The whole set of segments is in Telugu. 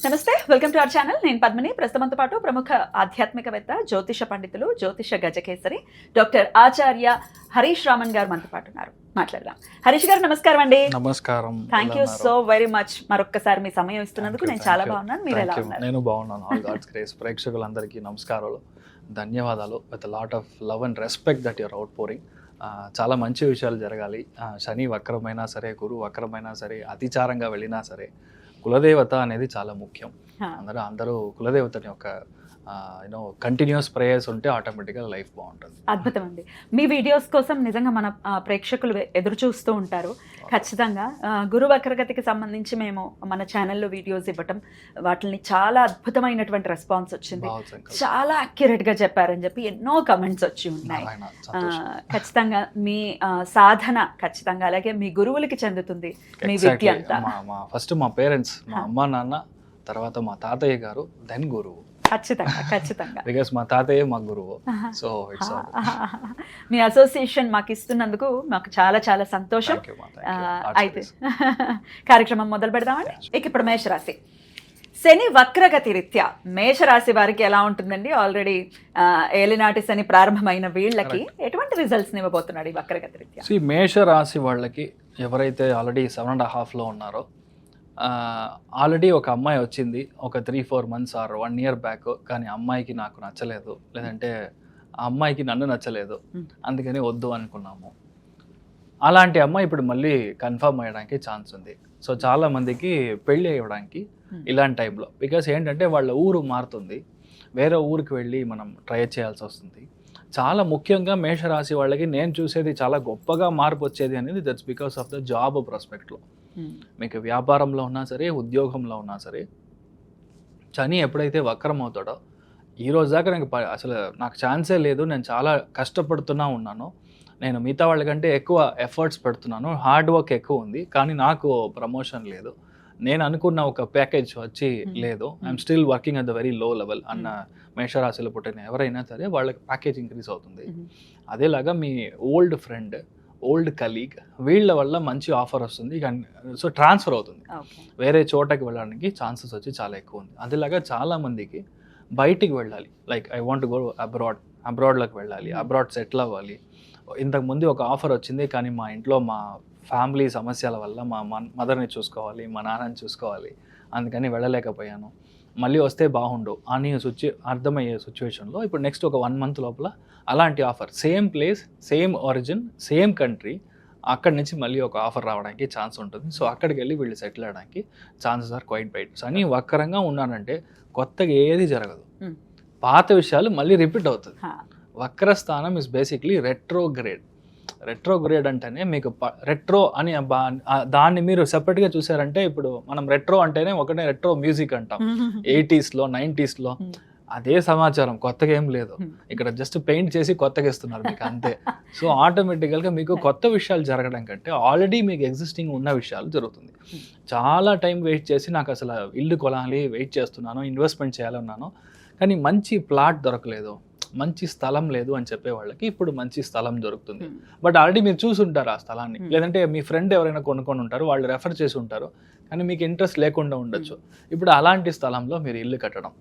నమస్తే, వెల్కమ్ టు అవర్ ఛానల్. నేను పద్మిని. ప్రస్తుతంతో పాటు ప్రముఖ ఆధ్యాత్మికవేత్త, జ్యోతిష పండితులు, జ్యోతిష గజకేసరి డాక్టర్ ఆచార్య హరీష్ రామన్ గారు మనతో పాటు ఉన్నారు. మాట్లాడదాం. హరీష్ గారు నమస్కారం అండి. నమస్కారం. Thank you so very much. మరొక్కసారి మీ సమయం ఇస్తున్నందుకు నేను చాలా బాగున్నాను. మీరు ఎలా ఉన్నారు? నేను బాగున్నాను. All God's grace. ప్రేక్షకులందరికీ నమస్కారాలు, ధన్యవాదాలు. With lot of love and respect that your outpouring. చాలా మంచి విషయాలు జరగాలి. శని వక్రమైనా సరే, గురు వక్రమైనా సరే, అతిచారంగా వెళ్ళినా సరే, కులదేవత అనేది చాలా ముఖ్యం. అందరూ కులదేవతని ఒక కంటిన్యూస్ ప్రేయర్స్ ఉంటే ఆటోమేటిక్గా లైఫ్ బాగుంటుంది. అద్భుతం అండి. మీ వీడియోస్ కోసం నిజంగా మన ప్రేక్షకులు ఎదురు చూస్తూ ఉంటారు. ఖచ్చితంగా గురు వక్రగతికి సంబంధించి మేము మన ఛానల్లో వీడియోస్ ఇవ్వటం, వాటిని చాలా అద్భుతమైనటువంటి రెస్పాన్స్ వచ్చింది. చాలా అక్యురేట్ గా చెప్పారని చెప్పి ఎన్నో కమెంట్స్ వచ్చి ఉన్నాయి. ఖచ్చితంగా మీ సాధన ఖచ్చితంగా అలాగే మీ గురువులకి చెందుతుంది మీ విద్య అంతా. ఫస్ట్ మా పేరెంట్స్, మా అమ్మ నాన్న, తర్వాత మా తాతయ్య గారు, దెన్ గురువు. ఖచ్చితంగా బికాస్ మా తాతయ్య మా గురువు. సో ఇట్స్ మీ అసోసియేషన్ మాకు ఇస్తున్నందుకు మాకు చాలా చాలా సంతోషం. అయితే కార్యక్రమం మొదలు పెడదామండి. ఇక ఇప్పుడు మేషరాశి, శని వక్రగతి రీత్యా మేషరాశి వారికి ఎలా ఉంటుందండి? ఆల్రెడీ ఏలినాటి శని ప్రారంభమైన వీళ్ళకి ఎటువంటి రిజల్ట్స్ ఇవ్వబోతున్నాడు ఈ వక్రగతి రీత్యా? మేషరాశి వాళ్ళకి ఎవరైతే ఆల్రెడీ 7.5 ఉన్నారో, ఆల్రెడీ ఒక అమ్మాయి వచ్చింది ఒక 3-4 months ఆర్ 1 year బ్యాక్. కానీ అమ్మాయికి నాకు నచ్చలేదు, లేదంటే ఆ అమ్మాయికి నన్ను నచ్చలేదు, అందుకని వద్దు అనుకున్నాము. అలాంటి అమ్మాయి ఇప్పుడు మళ్ళీ కన్ఫర్మ్ అయ్యడానికి ఛాన్స్ ఉంది. సో చాలా మందికి పెళ్ళి అయ్యడానికి ఇలాంటి టైంలో, బికాస్ ఏంటంటే వాళ్ళ ఊరు మారుతుంది, వేరే ఊరికి వెళ్ళి మనం ట్రై చేయాల్సి వస్తుంది. చాలా ముఖ్యంగా మేషరాశి వాళ్ళకి నేను చూసేది చాలా గొప్పగా మార్పు వచ్చేది అనేది that's because of the job ప్రాస్పెక్ట్లో. మీకు వ్యాపారంలో ఉన్నా సరే, ఉద్యోగంలో ఉన్నా సరే, శని ఎప్పుడైతే వక్రం అవుతాడో, ఈరోజు దాకా అసలు నాకు ఛాన్సే లేదు, నేను చాలా కష్టపడుతున్నా ఉన్నాను, నేను మిగతా వాళ్ళకంటే ఎక్కువ ఎఫర్ట్స్ పెడుతున్నాను, హార్డ్ వర్క్ ఎక్కువ ఉంది, కానీ నాకు ప్రమోషన్ లేదు, నేను అనుకున్న ఒక ప్యాకేజ్ వచ్చి లేదు, I'm still working at the very low level అన్న మేషరాశిలో పుట్టిన ఎవరైనా సరే వాళ్ళకి ప్యాకేజ్ ఇంక్రీజ్ అవుతుంది. అదేలాగా మీ ఓల్డ్ ఫ్రెండ్, ఓల్డ్ కలీగ్, వీళ్ళ వల్ల మంచి ఆఫర్ వస్తుంది, సో ట్రాన్స్ఫర్ అవుతుంది, వేరే చోటకి వెళ్ళడానికి ఛాన్సెస్ వచ్చి చాలా ఎక్కువ ఉంది. అదేలాగా చాలామందికి బయటికి వెళ్ళాలి, లైక్ ఐ వాంట్ గో అబ్రాడ్లోకి వెళ్ళాలి, అబ్రాడ్ సెటిల్ అవ్వాలి. ఇంతకుముందు ఒక ఆఫర్ వచ్చింది, కానీ మా ఇంట్లో మా ఫ్యామిలీ సమస్యల వల్ల మా మదర్ని చూసుకోవాలి, మా నాన్నని చూసుకోవాలి, అందుకని వెళ్ళలేకపోయాను, మళ్ళీ వస్తే బాగుండు అని అర్థమయ్యే సిచ్యువేషన్లో ఇప్పుడు నెక్స్ట్ ఒక 1 month లోపల అలాంటి offer, same place, same origin, same country, అక్కడి నుంచి మళ్ళీ ఒక ఆఫర్ రావడానికి ఛాన్స్ ఉంటుంది. సో అక్కడికి వెళ్ళి వీళ్ళు సెటిల్ అవ్వడానికి chances are quite bright. So అని వక్రంగా ఉన్నానంటే కొత్తగా ఏది జరగదు, పాత విషయాలు మళ్ళీ రిపీట్ అవుతుంది. వక్రస్థానం ఇస్ బేసిక్లీ రెట్రోగ్రేడ్ అంటేనే మీకు రెట్రో అని దాన్ని మీరు సెపరేట్గా చూసారంటే, ఇప్పుడు మనం రెట్రో అంటేనే ఒకటే రెట్రో మ్యూజిక్ అంటాం, 80s, 90s. అదే సమాచారం, కొత్తగా ఏం లేదు, ఇక్కడ జస్ట్ పెయింట్ చేసి కొత్తగా ఇస్తున్నారు మీకు, అంతే. సో ఆటోమేటికల్గా మీకు కొత్త విషయాలు జరగడం కంటే ఆల్రెడీ మీకు ఎగ్జిస్టింగ్ ఉన్న విషయాలు జరుగుతుంది. చాలా టైం వెయిట్ చేసి నాకు అసలు ఇల్లు కొనాలి, వెయిట్ చేస్తున్నాను, ఇన్వెస్ట్మెంట్ చేయాలన్నాను, కానీ మంచి ప్లాట్ దొరకలేదు, మంచి స్థలం లేదు అని చెప్పే వాళ్ళకి ఇప్పుడు మంచి స్థలం దొరుకుతుంది. బట్ ఆల్రెడీ మీరు చూసి ఉంటారు ఆ స్థలాన్ని, లేదంటే మీ ఫ్రెండ్ ఎవరైనా కొనుక్కొని ఉంటారు, వాళ్ళు రెఫర్ చేసి ఉంటారు, కానీ మీకు ఇంట్రెస్ట్ లేకుండా ఉండొచ్చు. ఇప్పుడు అలాంటి స్థలంలో మీరు ఇల్లు కట్టడం,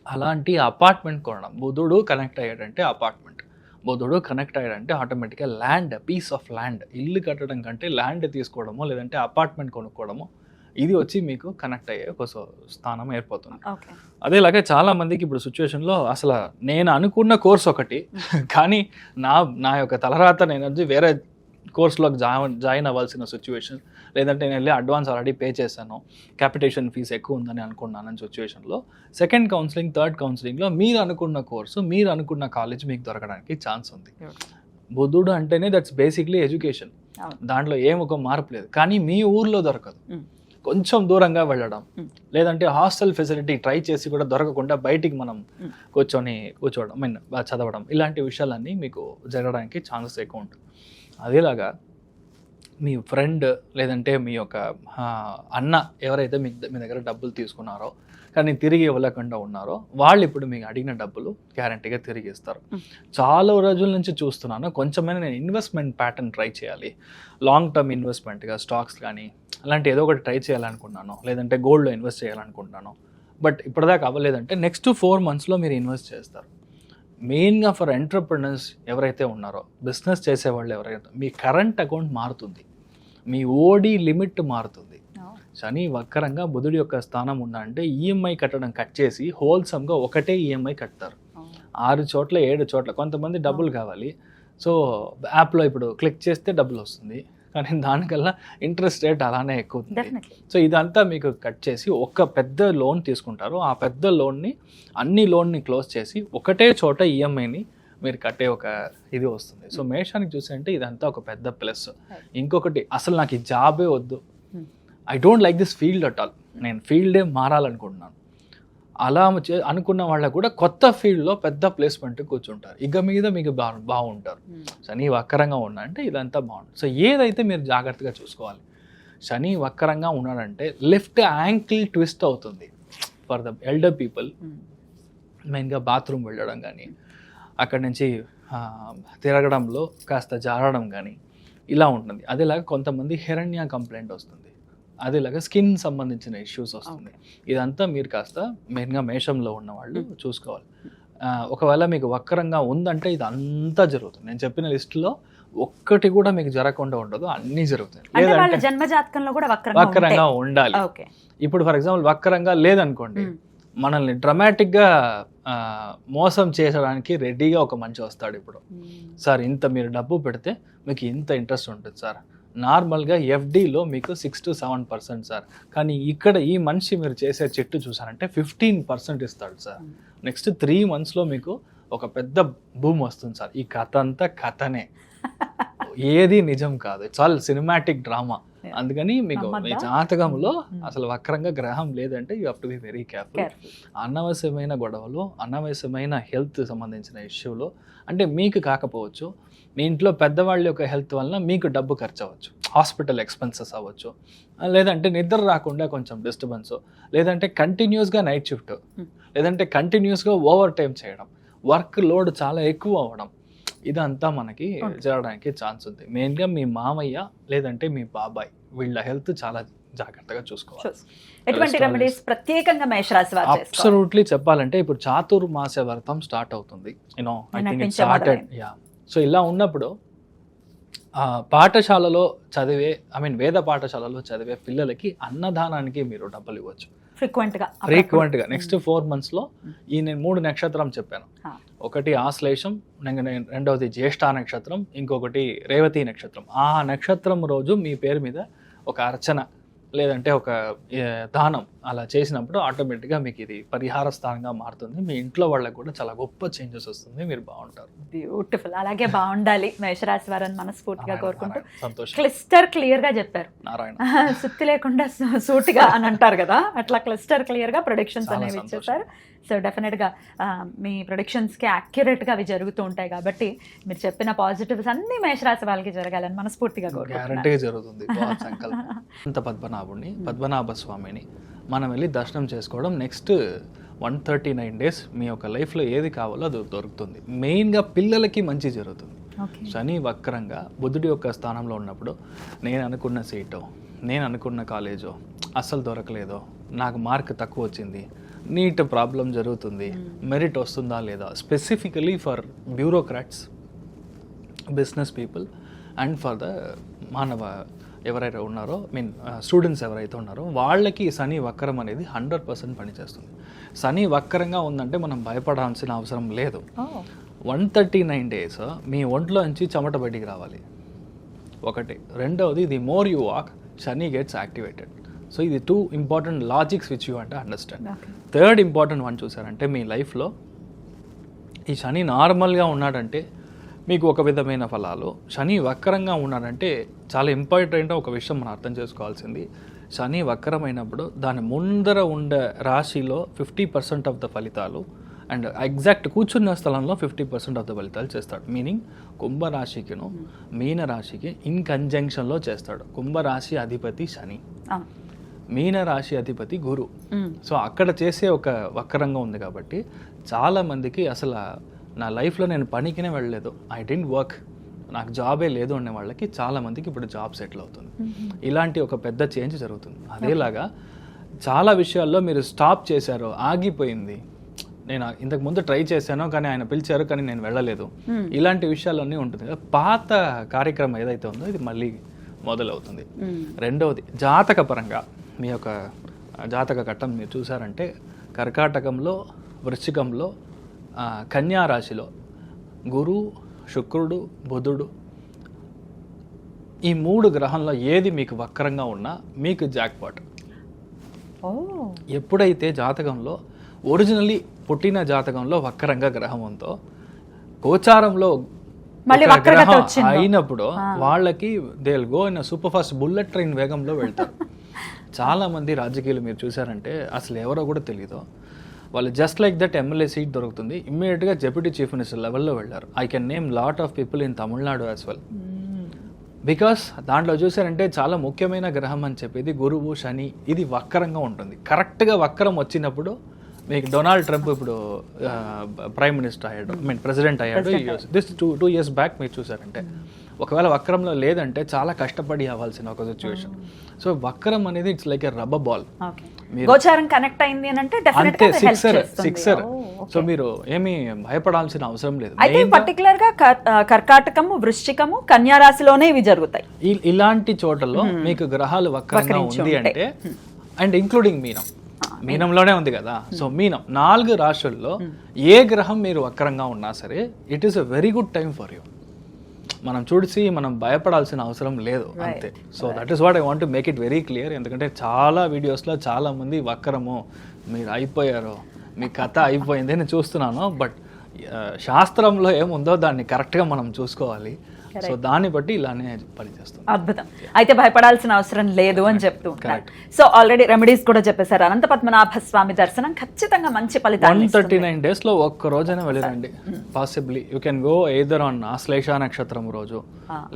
అలాంటి అపార్ట్మెంట్ కొనడం, బుధుడు కనెక్ట్ అయ్యాడంటే అపార్ట్మెంట్, బుధుడు కనెక్ట్ అయ్యాడంటే ఆటోమేటిక్గా ల్యాండ్, పీస్ ఆఫ్ ల్యాండ్, ఇల్లు కట్టడం కంటే ల్యాండ్ తీసుకోవడమో లేదంటే అపార్ట్మెంట్ కొనుక్కోవడమో, ఇది వచ్చి మీకు కనెక్ట్ అయ్యే ఒక స్థానం ఏర్పడుతుంది. అదేలాగే చాలా మందికి ఇప్పుడు సిచ్యువేషన్లో అసలు నేను అనుకున్న కోర్స్ ఒకటి, కానీ నా యొక్క తలరాత నేను వచ్చి వేరే కోర్సులోకి జాయిన్ అవ్వాల్సిన సిచ్యువేషన్, లేదంటే నేను వెళ్ళి అడ్వాన్స్ ఆల్రెడీ పే చేశాను, క్యాపిటేషన్ ఫీజు ఎక్కువ ఉందని అనుకున్నాను సిచ్యువేషన్లో, సెకండ్ కౌన్సిలింగ్, థర్డ్ కౌన్సిలింగ్లో మీరు అనుకున్న కోర్సు, మీరు అనుకున్న కాలేజ్ మీకు దొరకడానికి ఛాన్స్ ఉంది. బుధుడు అంటేనే దట్స్ బేసిక్లీ ఎడ్యుకేషన్, దాంట్లో ఏం ఒక మార్పు లేదు, కానీ మీ ఊర్లో దొరకదు, కొంచెం దూరంగా వెళ్ళడం, లేదంటే హాస్టల్ ఫెసిలిటీ ట్రై చేసి కూడా దొరకకుండా బయటికి మనం కూర్చోవడం, చదవడం, ఇలాంటి విషయాలన్నీ మీకు జరగడానికి ఛాన్సెస్ ఎక్కువ ఉంటుంది. అదేలాగా మీ ఫ్రెండ్ లేదంటే మీ యొక్క అన్న ఎవరైతే మీ దగ్గర డబ్బులు తీసుకున్నారో కానీ తిరిగి ఇవ్వలేకుండా ఉన్నారో, వాళ్ళు ఇప్పుడు మీకు అడిగిన డబ్బులు గ్యారంటీగా తిరిగి ఇస్తారు. చాలా రోజుల నుంచి చూస్తున్నాను, కొంచెమైనా నేను ఇన్వెస్ట్మెంట్ ప్యాటర్న్ ట్రై చేయాలి, లాంగ్ టర్మ్ ఇన్వెస్ట్మెంట్గా స్టాక్స్ కానీ అలాంటి ఏదో ఒకటి ట్రై చేయాలనుకుంటున్నాను, లేదంటే గోల్డ్లో ఇన్వెస్ట్ చేయాలనుకుంటున్నాను, బట్ ఇప్పటిదాకా అవ్వలేదంటే నెక్స్ట్ 4 monthsలో మీరు ఇన్వెస్ట్ చేస్తారు. మెయిన్గా ఫర్ ఎంటర్ప్రినర్స్ ఎవరైతే ఉన్నారో, బిజినెస్ చేసేవాళ్ళు ఎవరైతే, మీ కరెంట్ అకౌంట్ మారుతుంది, మీ ఓడి లిమిట్ మారుతుంది. శని వక్రంగా బుధుడి యొక్క స్థానం ఉందంటే ఈఎంఐ కట్టడం కట్ చేసి హోల్సమ్గా ఒకటే ఈఎంఐ కడతారు. 6 చోట్ల 7 చోట్ల కొంతమంది డబ్బులు కావాలి, సో యాప్లో ఇప్పుడు క్లిక్ చేస్తే డబ్బులు వస్తుంది, కానీ దానికల్లా ఇంట్రెస్ట్ రేట్ అలానే ఎక్కువ ఉంది. సో ఇదంతా మీకు కట్ చేసి ఒక పెద్ద లోన్ తీసుకుంటారు, ఆ పెద్ద లోన్ని అన్ని లోన్ని క్లోజ్ చేసి ఒకటే చోట ఈఎంఐని మీరు కట్టే ఒక ఇది వస్తుంది. సో మేషానికి చూసి అంటే ఇదంతా ఒక పెద్ద ప్లస్. ఇంకొకటి, అసలు నాకు ఈ జాబే వద్దు, I don't like this field at all, నేను ఫీల్డే మారాలనుకుంటున్నాను, అలా అనుకున్న వాళ్ళకు కూడా కొత్త ఫీల్డ్లో పెద్ద ప్లేస్మెంట్ కూర్చుంటారు, ఇక మీద మీకు బాగుంటారు. శని వక్రంగా ఉన్నా అంటే ఇదంతా బాగుంటుంది. సో ఏదైతే మీరు జాగ్రత్తగా చూసుకోవాలి, శని వక్రంగా ఉన్నాడంటే లెఫ్ట్ యాంకిల్ ట్విస్ట్ అవుతుంది ఫర్ ద ఎల్డర్ పీపుల్. మెయిన్గా బాత్రూమ్ వెళ్ళడం కానీ, అక్కడి నుంచి తిరగడంలో కాస్త జారడం కానీ ఇలా ఉంటుంది. అదేలాగా కొంతమంది హెరణ్య కంప్లైంట్ వస్తుంది, అదేలాగా స్కిన్ సంబంధించిన ఇష్యూస్ వస్తుంది. ఇదంతా మీరు కాస్త మెయిన్గా మేషంలో ఉన్న వాళ్ళు చూసుకోవాలి. ఒకవేళ మీకు వక్రంగా ఉందంటే ఇది అంతా జరుగుతుంది. నేను చెప్పిన లిస్టులో ఒక్కటి కూడా మీకు జరగకుండా ఉండదు, అన్నీ జరుగుతాయి. లేదంటే జన్మజాతకంలో కూడా వక్రంగా ఉండాలి. ఇప్పుడు ఫర్ ఎగ్జాంపుల్ వక్రంగా లేదనుకోండి, మనల్ని డ్రమాటిక్గా మోసం చేసడానికి రెడీగా ఒక మంచి వస్తాడు. ఇప్పుడు సార్ ఇంత మీరు డబ్బు పెడితే మీకు ఇంత ఇంట్రెస్ట్ ఉంటుంది సార్, నార్మల్గా ఎఫ్డీలో మీకు 6 to 7% సార్, కానీ ఇక్కడ ఈ మనిషి మీరు చేసే చెట్టు చూసారంటే 15% ఇస్తాడు సార్. నెక్స్ట్ 3 monthsలో మీకు ఒక పెద్ద భూమి వస్తుంది సార్. ఈ కథ అంతా కథనే, ఏది నిజం కాదు, ఇట్స్ ఆల్ సినిమాటిక్ డ్రామా. అందుకని మీకు మీ జాతకంలో అసలు వక్రంగా గ్రహం లేదంటే you have to be very careful. అనవసరమైన గొడవలు, అనవసరమైన హెల్త్ సంబంధించిన ఇష్యూలు, అంటే మీకు కాకపోవచ్చు, మీ ఇంట్లో పెద్దవాళ్ళ యొక్క హెల్త్ వలన మీకు డబ్బు ఖర్చు అవ్వచ్చు, హాస్పిటల్ ఎక్స్పెన్సెస్ అవ్వచ్చు, లేదంటే నిద్ర రాకుండా కొంచెం డిస్టర్బెన్స్, లేదంటే కంటిన్యూస్గా నైట్ షిఫ్ట్, లేదంటే కంటిన్యూస్గా ఓవర్ టైం చేయడం, వర్క్ లోడ్ చాలా ఎక్కువ అవ్వడం, ఇదంతా మనకి జరగడానికి ఛాన్స్ ఉంది. మెయిన్గా మీ మామయ్య లేదంటే మీ బాబాయ్ వీళ్ళ హెల్త్ చాలా జాగ్రత్తగా చూసుకోవాలి. అబ్సల్యూట్లీ చెప్పాలంటే ఇప్పుడు చాతుర్మాస వ్రతం స్టార్ట్ అవుతుంది, you know I think it started. Yeah, so ఇలా ఉన్నప్పుడు పాఠశాలలో చదివే వేద పాఠశాలలో చదివే పిల్లలకి అన్నదానానికి మీరు డబ్బులు ఇవ్వచ్చు ఫ్రీక్వెంట్గా. నెక్స్ట్ 4 monthsలో ఈ నేను 3 నక్షత్రం చెప్పాను, ఒకటి ఆశ్లేషం, రెండవది జ్యేష్ఠ నక్షత్రం, ఇంకొకటి రేవతి నక్షత్రం. ఆ నక్షత్రం రోజు మీ పేరు మీద ఒక అర్చన లేదంటే ఒక దానం అలా చేసినప్పుడు ఆటోమేటిక్గా మీకు ఇది పరిహార స్థానంగా మారుతుంది. మీ ఇంట్లో వాళ్ళకి కూడా చాలా గొప్ప చేంజెస్ వస్తుంది, మీరు బాగుంటారు. బ్యూటిఫుల్. అలాగే బాగుండాలి మేషరాశి వారిని మనస్ఫూర్తిగా కోరుకుంటూ క్లిస్టర్ క్లియర్గా చెప్పారు, సుత్తి లేకుండా సూటిగా అని అంటారు కదా, అట్లా క్లిస్టర్ క్లియర్గా ప్రొడిక్షన్స్ అనేవి ఇచ్చేసారు. సో డెఫినెట్గా మీ ప్రొడిక్షన్స్కి యాక్యురేట్గా అవి జరుగుతూ ఉంటాయి కాబట్టి మీరు చెప్పిన పాజిటివ్స్ అన్ని మేషరాశి వాళ్ళకి జరగాలని మనస్ఫూర్తిగా గ్యారంటీగా జరుగుతుంది. అంత పద్మనాభ స్వామిని మనం వెళ్ళి దర్శనం చేసుకోవడం నెక్స్ట్ 139 days మీ యొక్క లైఫ్లో ఏది కావాలో అది దొరుకుతుంది. మెయిన్గా పిల్లలకి మంచి జరుగుతుంది. శని వక్రంగా బుధుడి యొక్క స్థానంలో ఉన్నప్పుడు నేను అనుకున్న సీటో, నేను అనుకున్న కాలేజో అస్సలు దొరకలేదో, నాకు మార్క్ తక్కువ వచ్చింది, నీట్ ప్రాబ్లం జరుగుతుంది, మెరిట్ వస్తుందా లేదా, specifically for bureaucrats, business people and for the మానవ ఎవరైతే ఉన్నారో స్టూడెంట్స్ ఎవరైతే ఉన్నారో వాళ్ళకి శని వక్రం అనేది 100% పనిచేస్తుంది. శని వక్రంగా ఉందంటే మనం భయపడాల్సిన అవసరం లేదు. 139 days మీ ఒంట్లో నుంచి చెమట బయటికి రావాలి ఒకటి. రెండవది, the more you walk Shani gets activated. So ఇది 2 important లాజిక్స్ విచ్ యూ అంటే అండర్స్టాండ్. థర్డ్ ఇంపార్టెంట్ వన్ చూసారంటే మీ లైఫ్లో ఈ శని నార్మల్గా ఉన్నాడంటే మీకు ఒక విధమైన ఫలాలు, శని వక్రంగా ఉన్నాడంటే చాలా ఇంపార్టెంట్ ఒక విషయం మనం అర్థం చేసుకోవాల్సింది, శని వక్రమైనప్పుడు దాని ముందర ఉండే రాశిలో 50% ఆఫ్ ద ఫలితాలు అండ్ ఎగ్జాక్ట్ కూర్చున్న స్థలంలో 50% ఆఫ్ ద ఫలితాలు చేస్తాడు. మీనింగ్ కుంభరాశికిను మీనరాశికి ఇన్ కంజంక్షన్లో చేస్తాడు. కుంభరాశి అధిపతి శని, మీనరాశి అధిపతి గురు. సో అక్కడ చేసే ఒక వక్రంగా ఉంది కాబట్టి చాలా మందికి అసలు నా లైఫ్లో నేను పనికినే వెళ్ళలేదు, ఐ డెంట్ వర్క్, నాకు జాబే లేదు అనే వాళ్ళకి చాలా మందికి ఇప్పుడు జాబ్ సెటిల్ అవుతుంది. ఇలాంటి ఒక పెద్ద చేంజ్ జరుగుతుంది. అదేలాగా చాలా విషయాల్లో మీరు స్టాప్ చేశారు, ఆగిపోయింది, నేను ఇంతకు ముందు ట్రై చేశాను కానీ ఆయన పిలిచారు కానీ నేను వెళ్ళలేదు, ఇలాంటి విషయాలన్నీ ఉంటుంది కదా. పాత కార్యక్రమం ఏదైతే ఉందో ఇది మళ్ళీ మొదలవుతుంది. రెండవది జాతక పరంగా మీ యొక్క జాతక ఘట్టం మీరు చూసారంటే కర్కాటకంలో, వృశ్చికంలో, కన్యా రాశిలో గురు, శుక్రుడు, బుధుడు, ఈ 3 గ్రహంలో ఏది మీకు వక్రంగా ఉన్నా మీకు జాక్పాట్. ఎప్పుడైతే జాతకంలో ఒరిజినల్లీ పుట్టిన జాతకంలో వక్రంగా గ్రహం ఉందో గోచారంలో గ్రహం అయినప్పుడు వాళ్ళకి they will go in super fast bullet train వేగంలో వెళ్తారు. చాలా మంది రాజకీయాలు మీరు చూసారంటే అసలు ఎవరో కూడా తెలియదు, వాళ్ళు just like that MLA seat దొరుకుతుంది, ఇమ్మీడియట్గా డెప్యూటీ చీఫ్ మినిస్టర్ లెవెల్లో వెళ్ళారు. I can name lot of people in Tamil Nadu as well. Because దాంట్లో చూసారంటే చాలా ముఖ్యమైన గ్రహం అని చెప్పేది గురువు, శని, ఇది వక్రంగా ఉంటుంది. కరెక్ట్గా వక్రం వచ్చినప్పుడు మీకు డొనాల్డ్ ట్రంప్ ఇప్పుడు ప్రైమ్ మినిస్టర్ అయ్యాడు, ప్రెసిడెంట్ అయ్యాడు. దిస్ టూ ఇయర్స్ బ్యాక్ మీరు చూసారంటే ఒకవేళ వక్రంలో లేదంటే చాలా కష్టపడి అవ్వాల్సిన ఒక సిచ్యువేషన్. సో వక్రం అనేది it's like a rubber ball. గోచారం కనెక్ట్ అయింది అంటే అంతే, సిక్సర్. సో మీరు ఏమీ భయపడాల్సిన అవసరం లేదు. అయితే పర్టికులర్ గా కర్కాటకము, వృశ్చికము, కన్యా రాశిలోనే ఇవి జరుగుతాయి. ఇలాంటి చోటల్లో మీకు గ్రహాలు వక్రంగా ఉంది అంటే, అండ్ ఇంక్లూడింగ్ మీనంలోనే ఉంది కదా. సో మీనం 4 రాశుల్లో ఏ గ్రహం మీరు వక్రంగా ఉన్నా సరే it is a very good time for you. మనం చూసి మనం భయపడాల్సిన అవసరం లేదు అంతే. So that is what I want to make it very clear. ఎందుకంటే చాలా వీడియోస్లో చాలా మంది వక్రము, మీరు అయిపోయారు, మీ కథ అయిపోయింది అని చూస్తున్నాను. బట్ శాస్త్రంలో ఏముందో దాన్ని కరెక్ట్గా మనం చూసుకోవాలి. సో దాన్ని బట్టి ఇలానే పనిచేస్తుంది. అద్భుతం. అయితే భయపడాల్సిన అవసరం లేదు అని చెప్తూ ఉంటారు. సో ఆల్రెడీ రెమెడీస్ కూడా చెప్పేశారు. అనంత పద్మనాభ స్వామి దర్శనం ఖచ్చితంగా మంచి ఫలితాలు. 139 days లో ఒక్క రోజైనా వెళ్ళిరండి. Possibly you can go either on Ashlesha నక్షత్రం రోజు,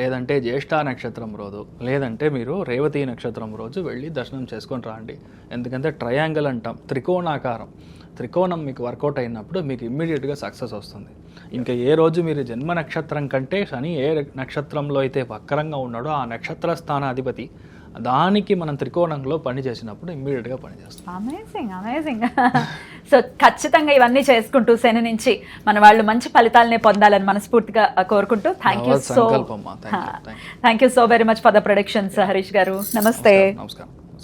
లేదంటే జ్యేష్ఠ నక్షత్రం రోజు, లేదంటే మీరు రేవతి నక్షత్రం రోజు వెళ్ళి దర్శనం చేసుకొని రండి. ఎందుకంటే ట్రయాంగిల్ అంటాం, త్రికోణాకారం. త్రికోణం మీకు వర్కౌట్ అయినప్పుడు మీకు ఇమ్మీడియట్గా సక్సెస్ వస్తుంది. ఇంకా ఏ రోజు మీరు జన్మ నక్షత్రం కంటే శని ఏ నక్షత్రంలో అయితే వక్రంగా ఉన్నాడో ఆ నక్షత్ర స్థానాధిపతి దానికి మనం త్రికోణంలో పని చేసినప్పుడు ఇమ్మీడియట్గా పనిచేస్తాం. అమేజింగ్. సో ఖచ్చితంగా ఇవన్నీ చేసుకుంటూ శని నుంచి మన వాళ్ళు మంచి ఫలితాలనే పొందాలని మనస్ఫూర్తిగా కోరుకుంటూ thank you so very much for the productions Harish గారు. నమస్తే. నమస్కారం.